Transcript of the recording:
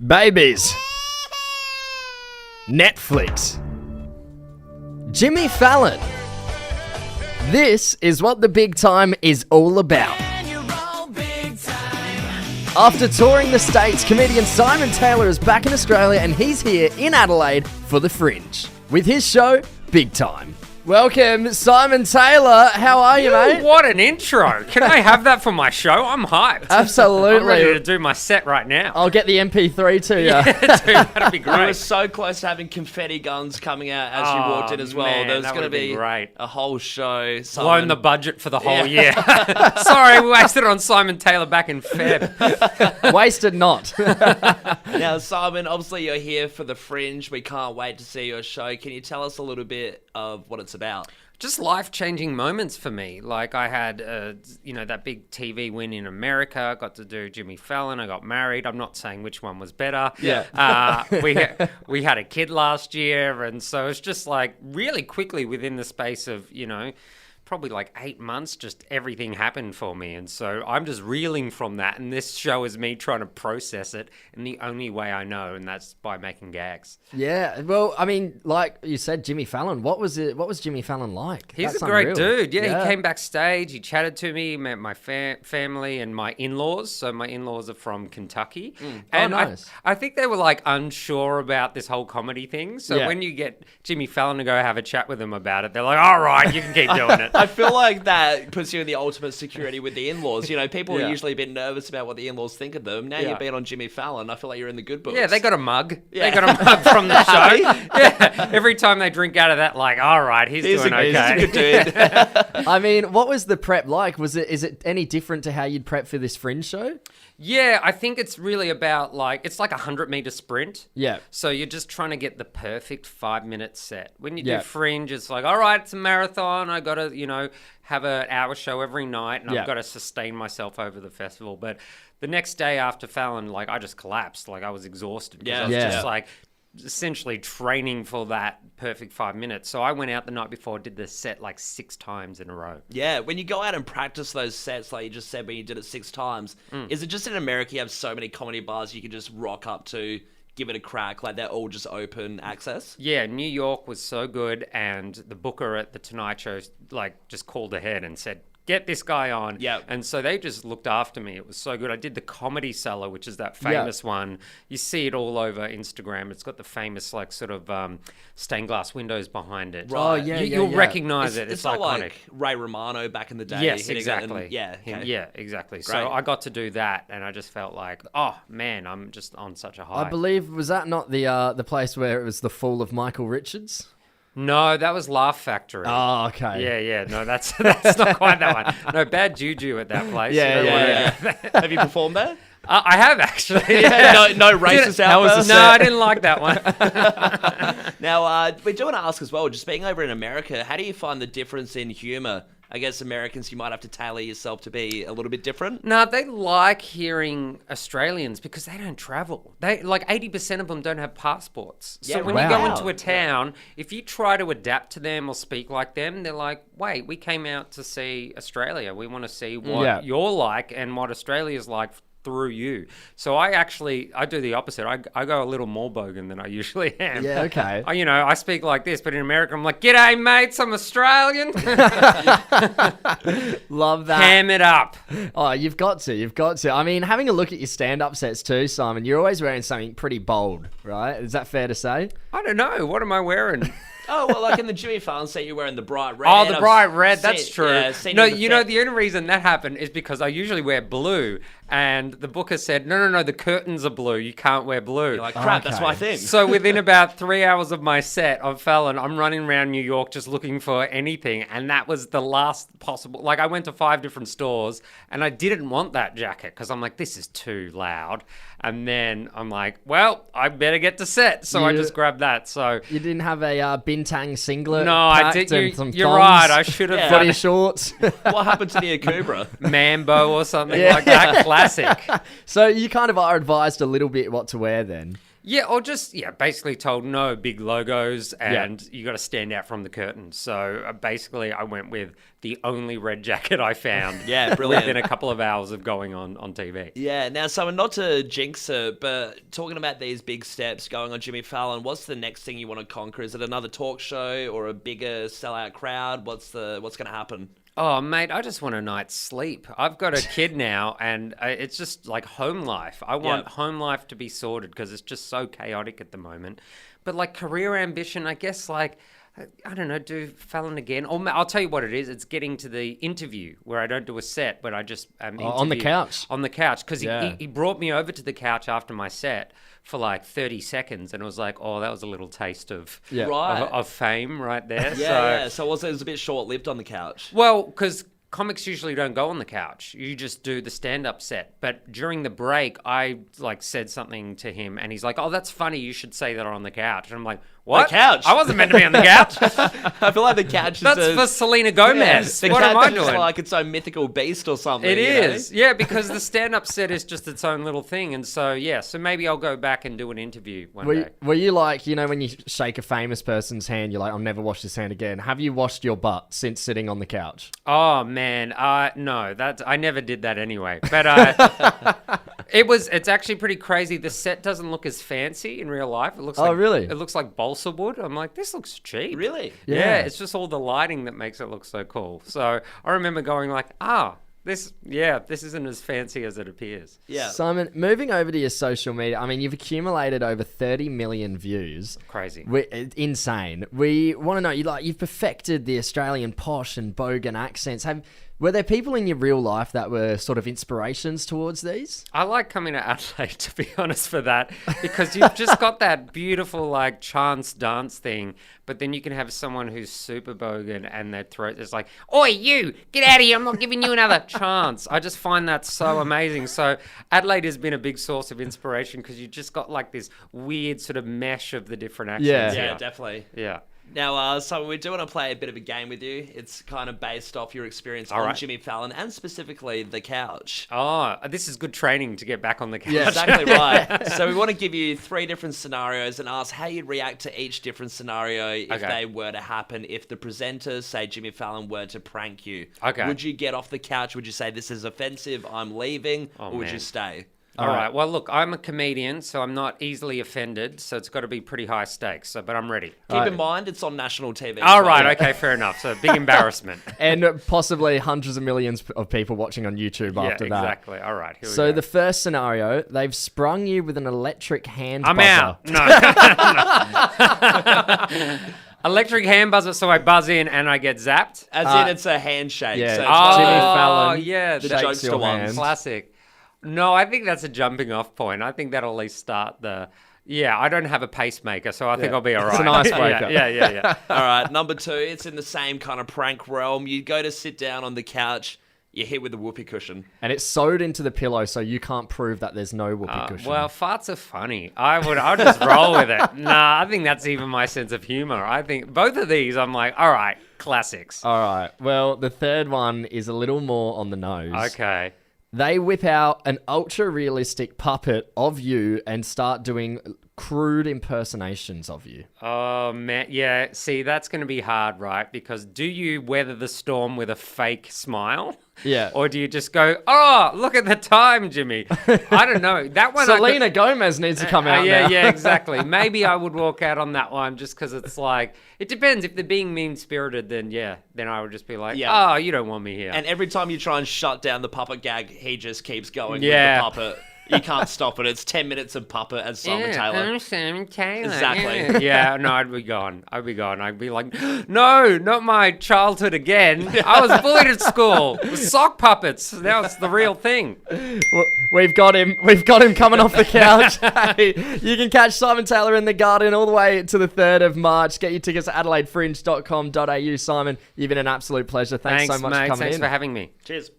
Babies. Netflix. Jimmy Fallon. This is what the big time is all about. After touring the States, comedian Simon Taylor is back in Australia and he's here in Adelaide for the Fringe with his show, Big Time. Welcome, Simon Taylor. How are you, mate? What an intro. Can I have that for my show? I'm hyped. Absolutely. I'm ready to do my set right now. I'll get the MP3 to you. Yeah, dude, that'd be We great. were so close to having confetti guns coming out as you walked in as well. Man, There was that going to would've been be great. a whole show. Blown the budget for the whole year. Sorry, we wasted it on Simon Taylor back in Feb. Wasted not. Now, Simon, obviously you're here for the Fringe. We can't wait to see your show. Can you tell us a little bit of what it's about? Just life-changing moments for me. Like I had, that big TV win in America. Got to do Jimmy Fallon. I got married. I'm not saying which one was better. Yeah. We had a kid last year, and so it's just like really quickly within the space of probably like 8 months, just everything happened for me. And so I'm just reeling from that. And this show is me trying to process it in the only way I know, and that's by making gags. Yeah, well, I mean, like you said, Jimmy Fallon. What was Jimmy Fallon like? He's That's a great unreal. dude. Yeah, he came backstage. He chatted to me, met my family and my in-laws. So my in-laws are from Kentucky. And nice. I think they were like unsure about this whole comedy thing. So Yeah. when you get Jimmy Fallon to go have a chat with them about it, they're like, all right, you can keep doing it. I feel like that puts you in the ultimate security with the in-laws. People Yeah. are usually a bit nervous about what the in-laws think of them. Now you've been on Jimmy Fallon. I feel like you're in the good books. Yeah, they got a mug. Yeah. They got a mug from the show. Yeah, every time they drink out of that, like, all right, he's doing okay. He's a good dude. I mean, what was the prep like? Is it any different to how you'd prep for this Fringe show? Yeah, I think it's really about it's like a 100-meter sprint. Yeah. So you're just trying to get the perfect 5-minute set. When you Yeah. do Fringe, it's like, all right, it's a marathon. I got to, have an hour show every night, and Yeah. I've got to sustain myself over the festival. But the next day after Fallon, I just collapsed. I was exhausted. 'Cause Yeah. I was Yeah. just essentially training for that perfect 5 minutes. So I went out the night before, did the set 6 times in a row. Yeah, when you go out and practice those sets, like you just said, when you did it 6 times, is it just in America you have so many comedy bars you can just rock up to, give it a crack, they're all just open access? Yeah, New York was so good, and the booker at the Tonight Show just called ahead and said, get this guy on. Yep. And so they just looked after me. It was so good. I did the Comedy Cellar, which is that famous one. You see it all over Instagram. It's got the famous stained glass windows behind it. Right. Oh, yeah, You'll yeah. recognize it. It's not iconic. like Ray Romano back in the day. Yes, hitting it exactly. and- yeah, okay. Yeah, exactly. Great. So I got to do that, and I just felt like, oh man, I'm just on such a high. I believe, was that not the place where it was the fall of Michael Richards? No, that was Laugh Factory. Oh, okay. Yeah. No, that's not quite that one. No, bad juju at that place. Yeah, You don't yeah, wanna- Yeah. Have you performed there? I have actually. No racist How was outbursts? the No, set? I didn't like that one. Now, we do want to ask as well, just being over in America, how do you find the difference in humour? I guess Americans, you might have to tailor yourself to be a little bit different. No, they like hearing Australians because they don't travel. They 80% of them don't have passports. So Yeah, when wow. you go into a town, if you try to adapt to them or speak like them, they're like, wait, we came out to see Australia. We want to see what Yeah. you're like and what Australia's like through you. So I do the opposite. I go a little more bogan than I usually am. Yeah, okay. I speak like this, but in America I'm like, g'day mates, I'm Australian. Love that. Ham it up. Oh, you've got to. I mean, having a look at your stand-up sets too, Simon, you're always wearing something pretty bold, right? Is that fair to say? I don't know. What am I wearing? Oh, well, in the Jimmy Fallon set, you're wearing the bright red. Oh, the I've bright red. seen- That's true. Yeah, seen No, in the the only reason that happened is because I usually wear blue, and the booker said, no, the curtains are blue. You can't wear blue. You're like, crap, that's Okay. my thing. So within about 3 hours of my set of Fallon, I'm running around New York just looking for anything, and that was the last possible. I went to 5 different stores, and I didn't want that jacket because I'm like, this is too loud. And then I'm like, well, I better get to set, so I You- just grabbed that. So You didn't have a bintang singlet. no, I packed did. and some You're thongs, right. I should have footy done shorts. What happened to the Akubra? Mambo or something Yeah. like that. Classic. So you kind of are advised a little bit what to wear then. Yeah, or just, basically told no big logos and you got to stand out from the curtain. So basically I went with the only red jacket I found Yeah, brilliant. within a couple of hours of going on TV. Yeah, now, Simon, not to jinx it, but talking about these big steps going on Jimmy Fallon, what's the next thing you want to conquer? Is it another talk show or a bigger sellout crowd? What's going to happen? Oh, mate, I just want a night's sleep. I've got a kid now, and it's just like home life. I want home life to be sorted because it's just so chaotic at the moment. But like career ambition, I guess, like, I don't know, do Fallon again. Or I'll tell you what it is. It's getting to the interview where I don't do a set, but I just on the couch. On the couch, because he brought me over to the couch after my set for like 30 seconds, and it was like, oh, that was a little taste of fame right there. So it was a bit short-lived on the couch. Well, because comics usually don't go on the couch. You just do the stand-up set. But during the break, I like said something to him, and he's like, oh, that's funny. You should say that on the couch. And I'm like, what? The couch? I wasn't meant to be on the couch. I feel like the couch That's for Selena Gomez. The what couch am I is doing? like its own mythical beast or something. It is. Yeah, because the stand-up set is just its own little thing. And so, so maybe I'll go back and do an interview one day. Were you like, when you shake a famous person's hand, you're like, I'll never wash this hand again. Have you washed your butt since sitting on the couch? Oh, man. No, I never did that anyway. But it's actually pretty crazy. The set doesn't look as fancy in real life. It looks really? It looks like balsa wood. I'm like, this looks cheap. Really? Yeah, it's just all the lighting that makes it look so cool. So I remember going like, this isn't as fancy as it appears. Yeah. Simon, moving over to your social media, I mean, you've accumulated over 30 million views. Crazy. Insane. We want to know, you've perfected the Australian posh and bogan accents. Were there people in your real life that were sort of inspirations towards these? I like coming to Adelaide, to be honest, for that, because you've just got that beautiful, like, chance dance thing, but then you can have someone who's super bogan and their throat is like, oi, you, get out of here, I'm not giving you another chance. I just find that so amazing. So Adelaide has been a big source of inspiration because you just got, like, this weird sort of mesh of the different accents. Yeah, definitely. Yeah. Now, so we do want to play a bit of a game with you. It's kind of based off your experience on Jimmy Fallon and specifically the couch. Oh, this is good training to get back on the couch. Yeah, exactly right. So we want to give you 3 different scenarios and ask how you'd react to each different scenario if they were to happen. If the presenters, say Jimmy Fallon, were to prank you, would you get off the couch? Would you say, this is offensive, I'm leaving, or would you stay? All right. Well, look, I'm a comedian, so I'm not easily offended. So it's got to be pretty high stakes. But I'm ready. Keep in mind, it's on national TV. All right. Okay. Fair enough. So big embarrassment. And possibly hundreds of millions of people watching on YouTube after that. Yeah, exactly. All right. Here we so go. the first scenario, they've sprung you with an electric hand I'm buzzer. out. No. Electric hand buzzer, so I buzz in and I get zapped. As in, it's a handshake. Yeah. So it's Jimmy Fallon. Yeah. the shakes jokester your ones. hand. Classic. No, I think that's a jumping off point. I think that'll at least start the... Yeah, I don't have a pacemaker, so I think I'll be all right. It's an icebreaker. Yeah. All right, number 2, it's in the same kind of prank realm. You go to sit down on the couch, you're hit with a whoopee cushion. And it's sewed into the pillow, so you can't prove that there's no whoopee cushion. Well, farts are funny. I'll just roll with it. Nah, I think that's even my sense of humor. I think both of these, I'm like, all right, classics. All right. Well, the third one is a little more on the nose. Okay. They whip out an ultra-realistic puppet of you and start doing crude impersonations of you. Oh, man. Yeah, see, that's going to be hard, right? Because do you weather the storm with a fake smile? Yeah. Or do you just go, oh, look at the time, Jimmy? I don't know. That one. Selena Gomez needs to come out now. Yeah, exactly. Maybe I would walk out on that one just because it's like, it depends. If they're being mean-spirited, then I would just be like, oh, you don't want me here. And every time you try and shut down the puppet gag, he just keeps going with Yeah. the puppet. You can't stop it. It's 10 minutes of puppet as Simon Taylor. I'm Simon Taylor. Exactly. Yeah, no, I'd be gone. I'd be like, no, not my childhood again. I was bullied at school. The sock puppets. Now it's the real thing. We've got him. We've got him coming off the couch. Hey, you can catch Simon Taylor in the Garden all the way to the 3rd of March. Get your tickets at adelaidefringe.com.au. Simon, you've been an absolute pleasure. Thanks so much mate. for coming Thanks in. for having me. Cheers.